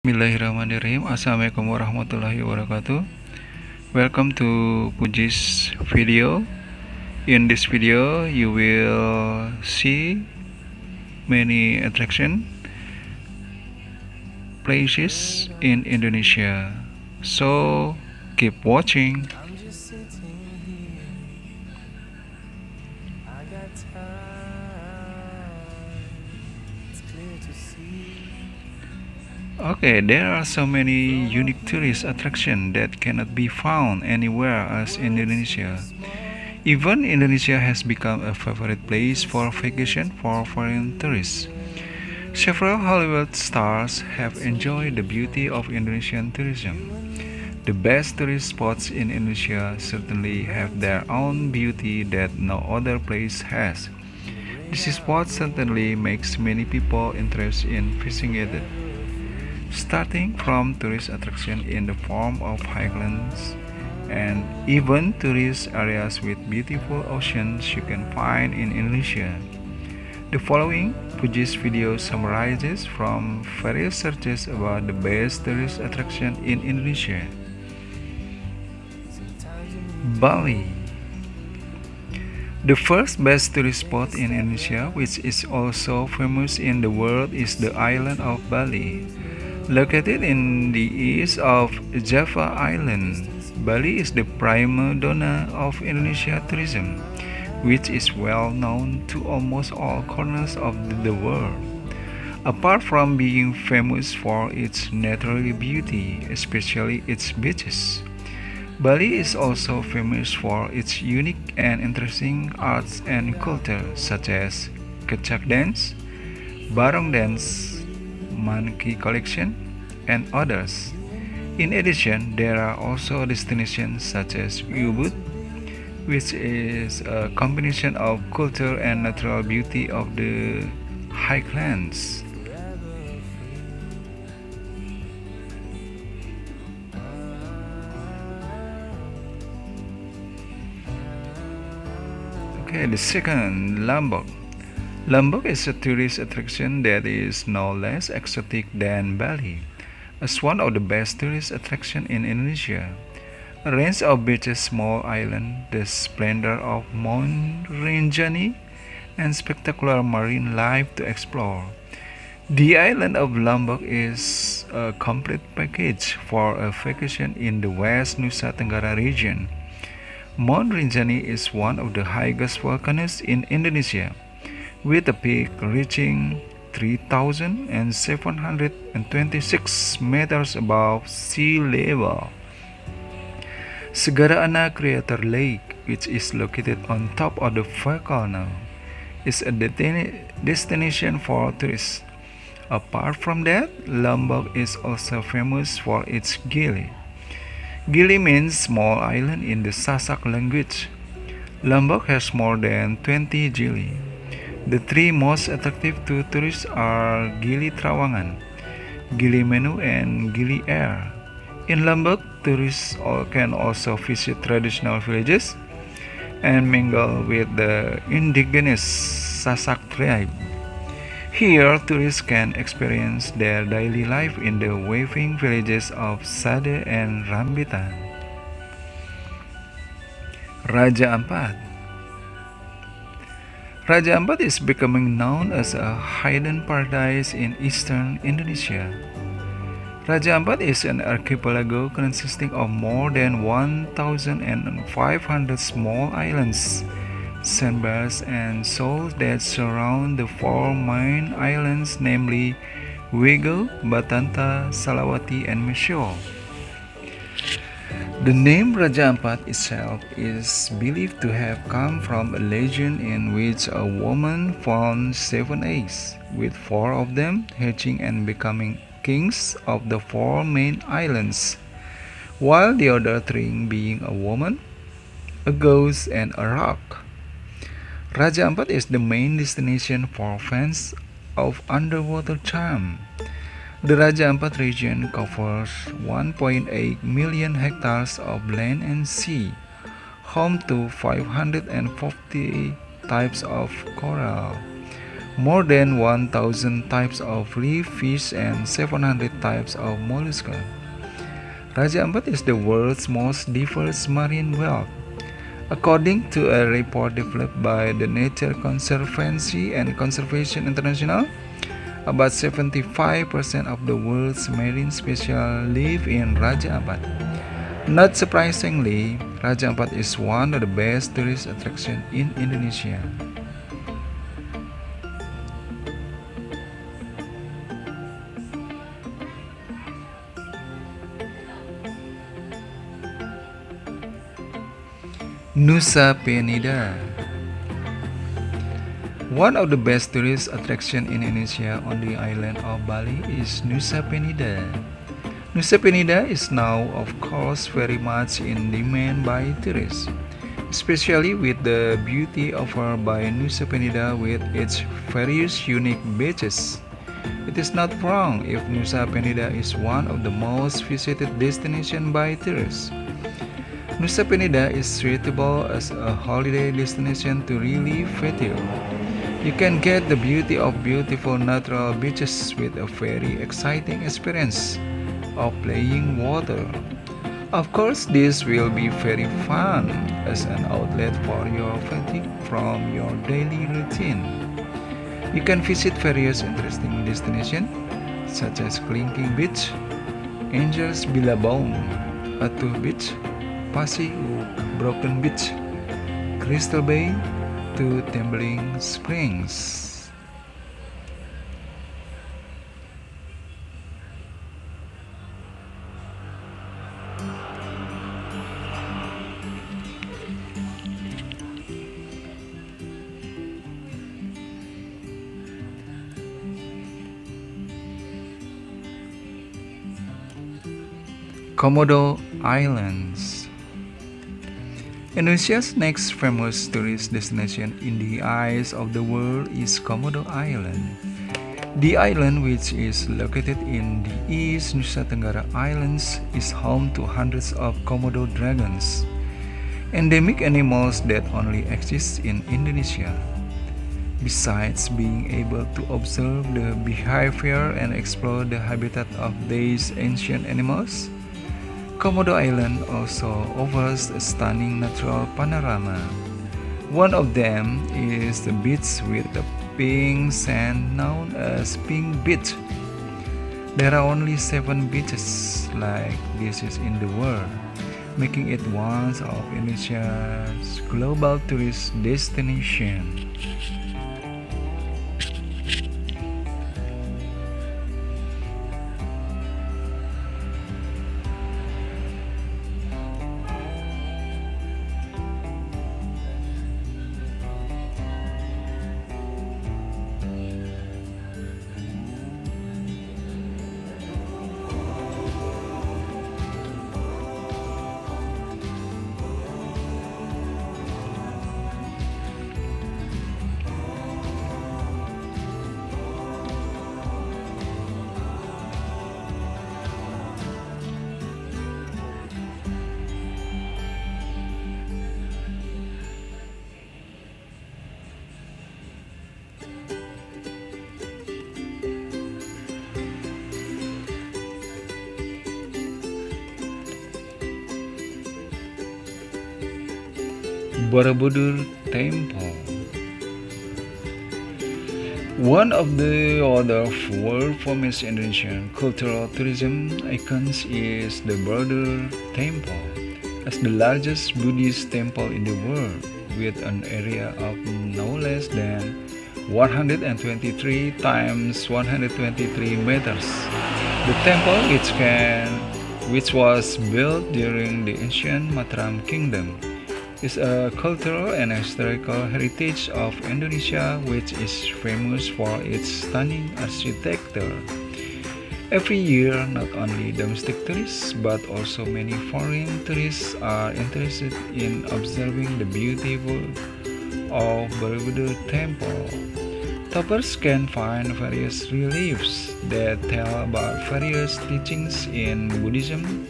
Bismillahirrahmanirrahim. Assalamualaikum warahmatullahi wabarakatuh. Welcome to Puji's video. In this video, you will see many attraction places in Indonesia. So keep watching. Okay, there are so many unique tourist attractions that cannot be found anywhere else in Indonesia. Even Indonesia has become a favorite place for vacation for foreign tourists. Several Hollywood stars have enjoyed the beauty of Indonesian tourism. The best tourist spots in Indonesia certainly have their own beauty that no other place has. This spot certainly makes many people interested in visiting it. Starting from tourist attraction in the form of highlands and even tourist areas with beautiful oceans you can find in Indonesia. The following Puji's video summarizes from various searches about the best tourist attraction in Indonesia. Bali. The first best tourist spot in Indonesia, which is also famous in the world, is the island of Bali. Located in the east of Java Island, Bali is the prima donna of Indonesia tourism, which is well known to almost all corners of the world. Apart from being famous for its natural beauty, especially its beaches, Bali is also famous for its unique and interesting arts and culture such as Kecak dance, Barong dance, Monkey collection, and others. In addition, there are also destinations such as Ubud, which is a combination of culture and natural beauty of the highlands. Okay, the second, Lombok. Lombok is a tourist attraction that is no less exotic than Bali. As one of the best tourist attractions in Indonesia, a range of beaches, small island, the splendor of Mount Rinjani, and spectacular marine life to explore. The island of Lombok is a complete package for a vacation in the West Nusa Tenggara region. Mount Rinjani is one of the highest volcanoes in Indonesia, with a peak reaching 3,726 meters above sea level. Segara Anak Crater Lake, which is located on top of the volcano, is a destination for tourists. Apart from that, Lombok is also famous for its gili. Gili means small island in the Sasak language. Lombok has more than 20 gili. The three most attractive to tourists are Gili Trawangan, Gili Menu, and Gili Air. In Lombok, tourists can also visit traditional villages and mingle with the indigenous Sasak tribe. Here, tourists can experience their daily life in the waving villages of Sade and Rambitan. Raja Ampat. Raja Ampat is becoming known as a hidden paradise in eastern Indonesia. Raja Ampat is an archipelago consisting of more than 1,500 small islands, sandbars, and shoals that surround the four main islands, namely Wego, Batanta, Salawati, and Mesyo. The name Raja Ampat itself is believed to have come from a legend in which a woman found 7 eggs, with 4 of them hatching and becoming kings of the 4 main islands, while the other 3 being a woman, a ghost, and a rock. Raja Ampat is the main destination for fans of underwater charm. The Raja Ampat region covers 1.8 million hectares of land and sea, home to 540 types of coral, more than 1,000 types of reef fish and 700 types of mollusks. Raja Ampat is the world's most diverse marine whale. According to a report developed by the Nature Conservancy and Conservation International, about 75% of the world's marine species live in Raja Ampat. Not surprisingly, Raja Ampat is one of the best tourist attractions in Indonesia. Nusa Penida. One of the best tourist attractions in Indonesia on the island of Bali is Nusa Penida. Nusa Penida is now, of course, very much in demand by tourists, especially with the beauty offered by Nusa Penida with its various unique beaches. It is not wrong if Nusa Penida is one of the most visited destinations by tourists. Nusa Penida is suitable as a holiday destination to relieve fatigue. You can get the beauty of beautiful natural beaches with a very exciting experience of playing water. Of course, this will be very fun as an outlet for your fatigue from your daily routine. You can visit various interesting destinations such as Kelingking Beach, Angels Billabong, Atuh Beach, Pasir Broken Beach, Crystal Bay to Tumbling Springs. Komodo Islands. Indonesia's next famous tourist destination in the eyes of the world is Komodo Island. The island, which is located in the East Nusa Tenggara Islands, is home to hundreds of Komodo dragons, endemic animals that only exist in Indonesia. Besides being able to observe the behavior and explore the habitat of these ancient animals, Komodo Island also offers a stunning natural panorama. One of them is the beach with the pink sand known as Pink Beach. There are only 7 beaches like this in the world, making it one of Indonesia's global tourist destination. Borobudur Temple. One of the other world-famous Indonesian cultural tourism icons is the Borobudur Temple, as the largest Buddhist temple in the world, with an area of no less than 123 times 123 meters. The temple, which was built during the ancient Mataram Kingdom, is a cultural and historical heritage of Indonesia, which is famous for its stunning architecture. Every year, not only domestic tourists but also many foreign tourists are interested in observing the beautiful of Borobudur Temple. Toppers can find various reliefs that tell about various teachings in Buddhism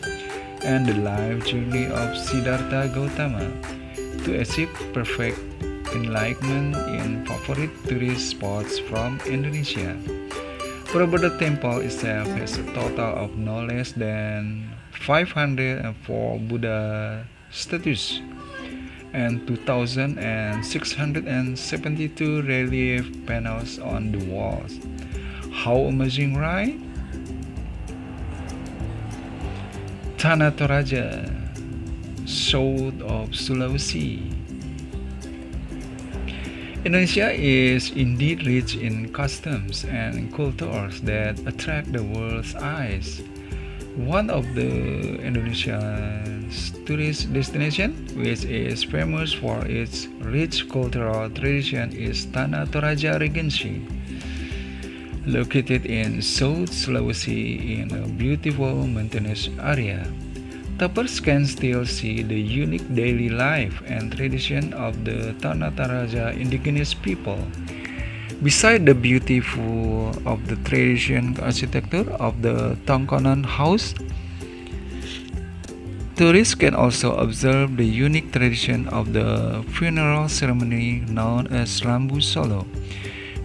and the life journey of Siddhartha Gautama to achieve perfect enlightenment in favorite tourist spots from Indonesia. Borobudur Temple itself has a total of no less than 504 Buddha statues and 2,672 relief panels on the walls. How amazing, right? Tanah Toraja, south of Sulawesi. Indonesia is indeed rich in customs and cultures that attract the world's eyes. One of the Indonesia's tourist destinations, which is famous for its rich cultural tradition, is Tanah Toraja Regency. Located in South Sulawesi in a beautiful mountainous area, toppers can still see the unique daily life and tradition of the Tanah Toraja indigenous people. Beside the beautiful of the tradition architecture of the Tongkonan house, tourists can also observe the unique tradition of the funeral ceremony known as Lambu Solo,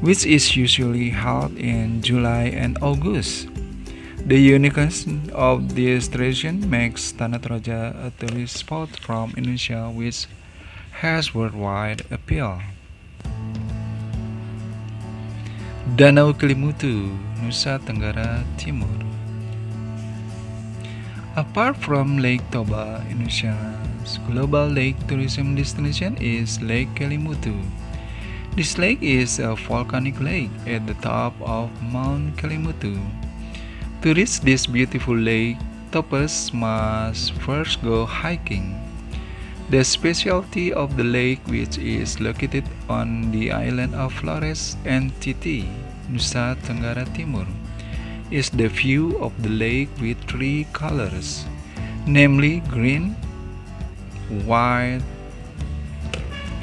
which is usually held in July and August. The uniqueness of this tradition makes Tanah Toraja a tourist spot from Indonesia which has worldwide appeal. Danau Kelimutu, Nusa Tenggara Timur. Apart from Lake Toba, Indonesia's global lake tourism destination is Lake Kelimutu. This lake is a volcanic lake at the top of Mount Kelimutu. To reach this beautiful lake, toppers must first go hiking. The specialty of the lake, which is located on the island of Flores and Titi, Nusa Tenggara Timur, is the view of the lake with three colors, namely green, white,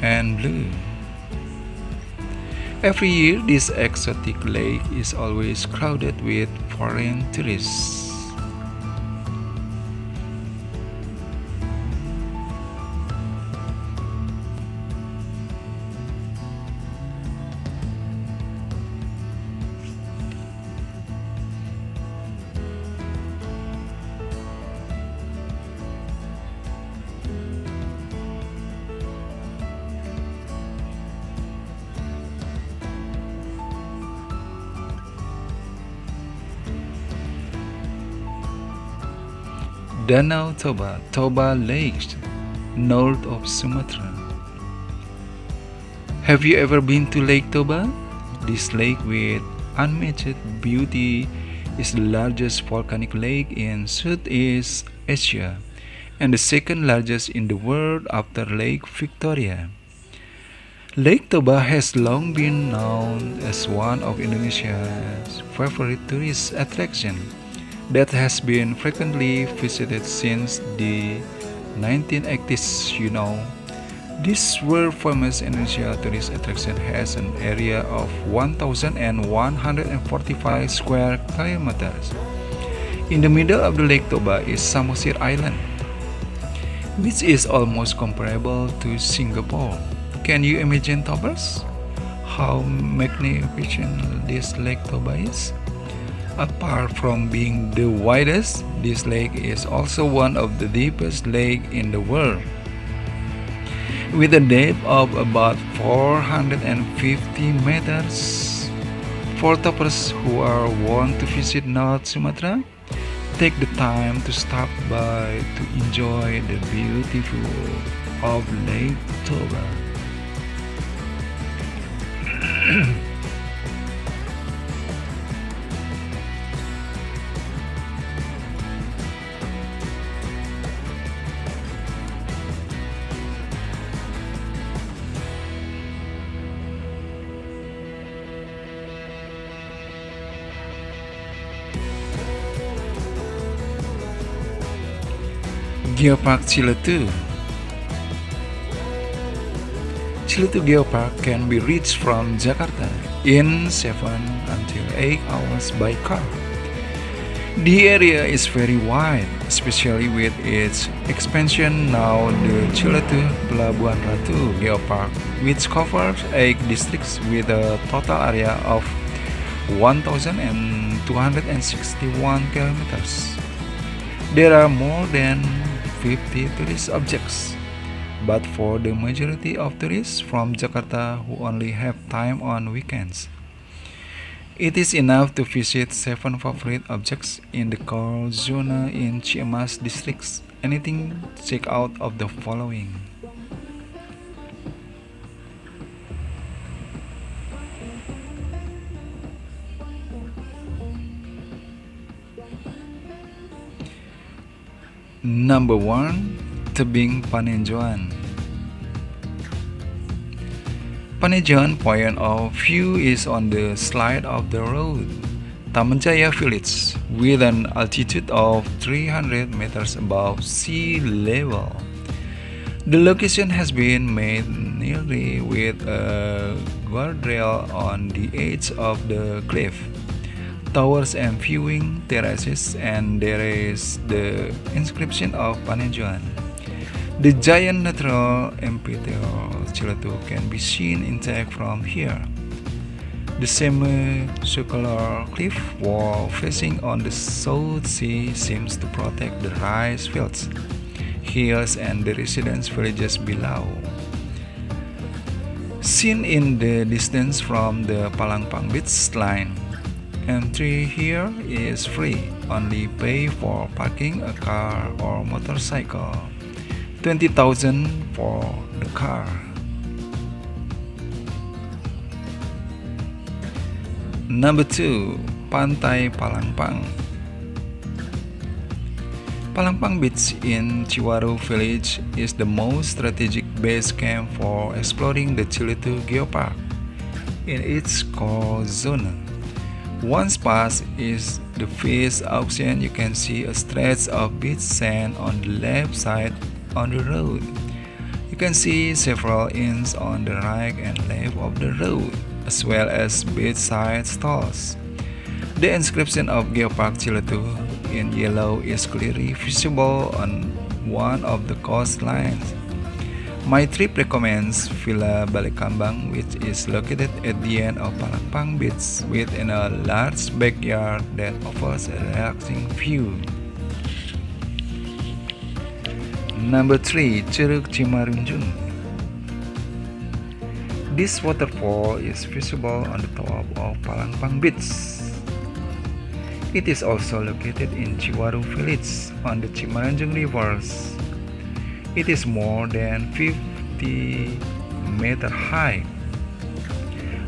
and blue. Every year, this exotic lake is always crowded with foreign tourists. Danau Toba, Toba Lake, north of Sumatra. Have you ever been to Lake Toba? This lake with unmatched beauty is the largest volcanic lake in Southeast Asia and the second largest in the world after Lake Victoria. Lake Toba has long been known as one of Indonesia's favorite tourist attractions that has been frequently visited since the 1980s. This world-famous Indonesia tourist attraction has an area of 1,145 square kilometers. In the middle of the Lake Toba is Samosir Island, which is almost comparable to Singapore. Can you imagine, toppers, how magnificent this Lake Toba is? Apart from being the widest, this lake is also one of the deepest lakes in the world, with a depth of about 450 meters. For toppers who are want to visit North Sumatra, take the time to stop by to enjoy the beautiful of Lake Toba. Geopark Ciletu. Ciletu Geopark can be reached from Jakarta in 7 until 8 hours by car. The area is very wide, especially with its expansion now the Ciletuh Pelabuhan Ratu Geopark, which covers 8 districts with a total area of 1,261 kilometers. There are more than 50 tourist objects, but for the majority of tourists from Jakarta who only have time on weekends, it is enough to visit 7 favorite objects in the core zona in Ciamas districts. Anything check out of the following. Number 1. Tebing Panenjoan. Panenjoan point of view is on the side of the road Taman Jaya village with an altitude of 300 meters above sea level. The location has been made nearly with a guardrail on the edge of the cliff, towers and viewing terraces, and there is the inscription of Panenjoan. The giant natural amphitheater Ciletuh can be seen intact from here. The semicircular cliff wall facing on the South Sea seems to protect the rice fields, hills, and the residence villages below. Seen in the distance from the Palangpang Beach line, entry here is free, only pay for parking a car or motorcycle. 20,000 for the car. Number 2. Pantai Palangpang. Palangpang Beach in Ciwaru Village is the most strategic base camp for exploring the Ciletuh Geopark in its core zone. Once past is the fish auction, you can see a stretch of beach sand on the left side on the road. You can see several inns on the right and left of the road, as well as beachside stalls. The inscription of Geopark Ciletuh in yellow is clearly visible on one of the coastlines. My trip recommends Villa Balikambang, which is located at the end of Palangpang Beach within a large backyard that offers a relaxing view. Number 3. Curug Cimarunjung. This waterfall is visible on the top of Palangpang Beach. It is also located in Ciwaru Village on the Cimarunjung rivers. It is more than 50 meters high.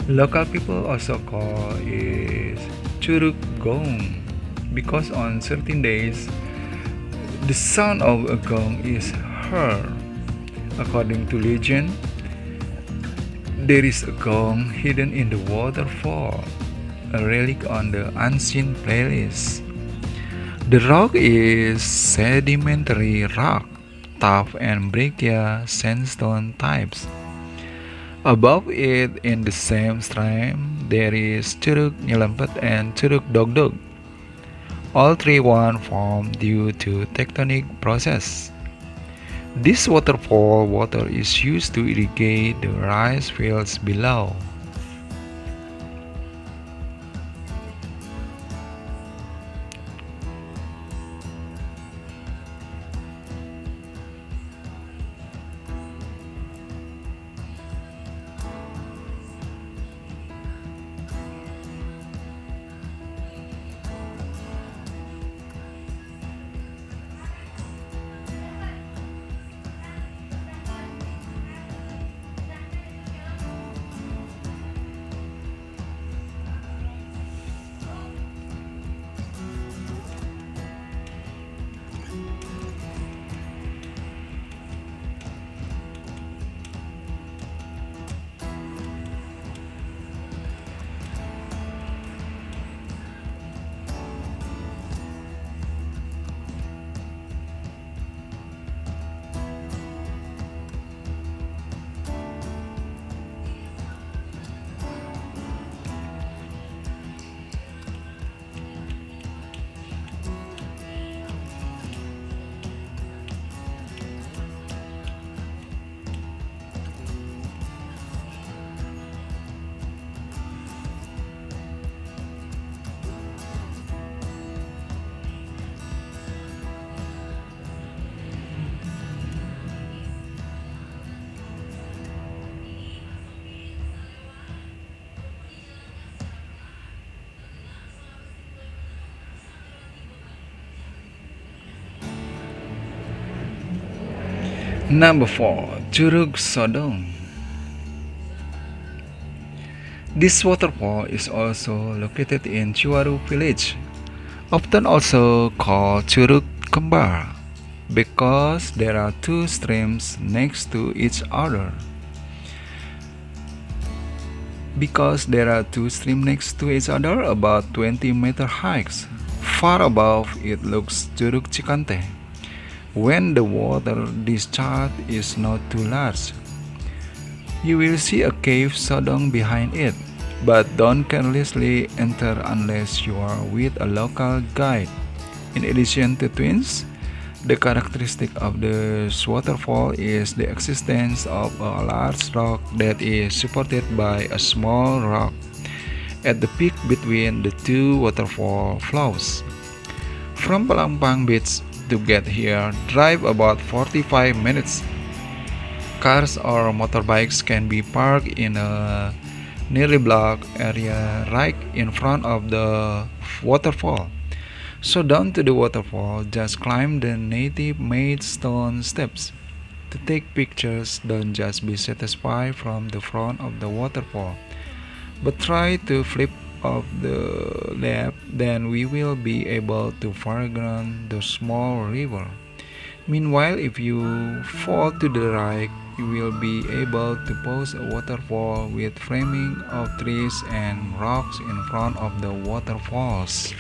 Local people also call it Curug Gong because on certain days the sound of a gong is heard. According to legend, there is a gong hidden in the waterfall, a relic on the unseen playlist. The rock is sedimentary rock, tuff and breccia sandstone types. Above it, in the same stream, there is Curug Nyelempet and Curug Dogdog. All three one formed due to tectonic process. This waterfall water is used to irrigate the rice fields below. Number 4. Curug Sodong. This waterfall is also located in Ciwaru village, often also called Curug Kembar, because there are two streams next to each other. About 20-meter heights. Far above it looks Curug Cikante, when the water discharge is not too large. You will see a cave Sodong behind it, but don't carelessly enter unless you are with a local guide. In addition to twins, the characteristic of this waterfall is the existence of a large rock that is supported by a small rock at the peak between the two waterfall flows. From Palangpang Beach to get here, drive about 45 minutes. Cars or motorbikes can be parked in a nearly blocked area right in front of the waterfall. So down to the waterfall, just climb the native-made stone steps. To take pictures, don't just be satisfied from the front of the waterfall, but try to flip off the left, then we will be able to foreground the small river. Meanwhile, if you fall to the right, you will be able to pose a waterfall with framing of trees and rocks in front of the waterfalls.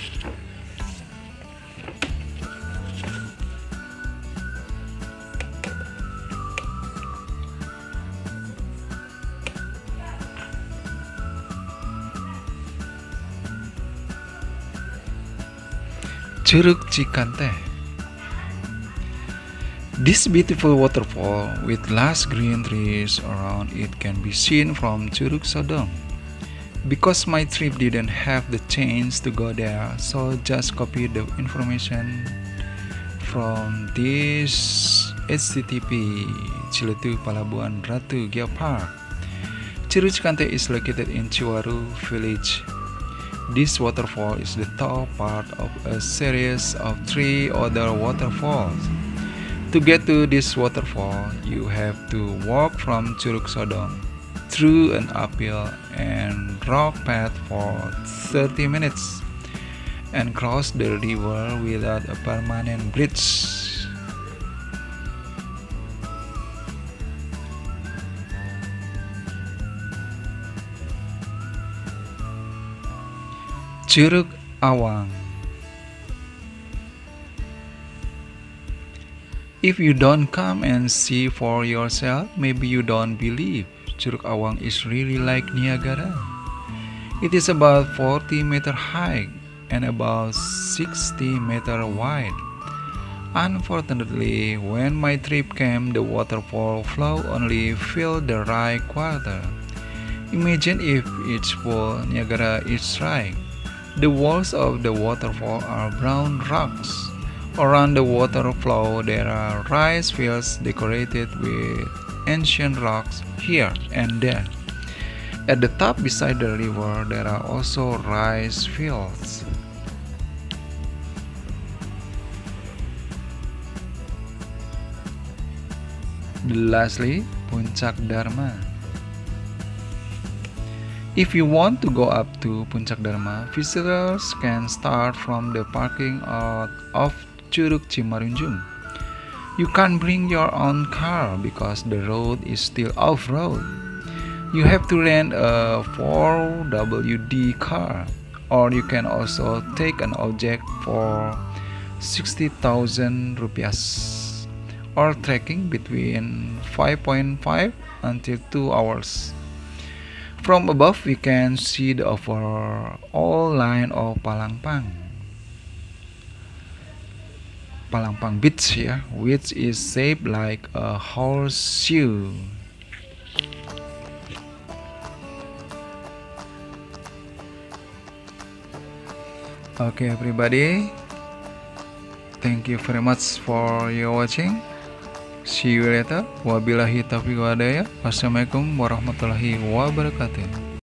Curug Cikante. This beautiful waterfall with lush green trees around it can be seen from Curug Sodong. Because my trip didn't have the chance to go there, so just copy the information from this http Ciletu Palabuhan Ratu Geopark. Curug Cikante is located in Ciwaru village. This waterfall is the top part of a series of 3 other waterfalls. To get to this waterfall, you have to walk from Curug Sodong through an uphill and rock path for 30 minutes and cross the river without a permanent bridge. Curug Awang. If you don't come and see for yourself, maybe you don't believe Curug Awang is really like Niagara. It is about 40-meter high and about 60-meter wide. Unfortunately, when my trip came, the waterfall flow only filled the right quarter. Imagine if each full Niagara is dry. The walls of the waterfall are brown rocks. Around the waterfall there are rice fields decorated with ancient rocks here and there. At the top beside the river there are also rice fields. Lastly, Puncak Dharma. If you want to go up to Puncak Dharma, visitors can start from the parking lot of Curug Cimarunjung. You can't bring your own car because the road is still off-road. You have to rent a 4WD car, or you can also take an object for 60,000 rupiahs, or trekking between 5.5 until 2 hours. From above, we can see the overall line of Palangpang Beach here, which is shaped like a horseshoe. Okay, everybody, thank you very much for your watching. See you later. Wabillahi taufiq wa hidayah. Wassalamualaikum warahmatullahi wabarakatuh.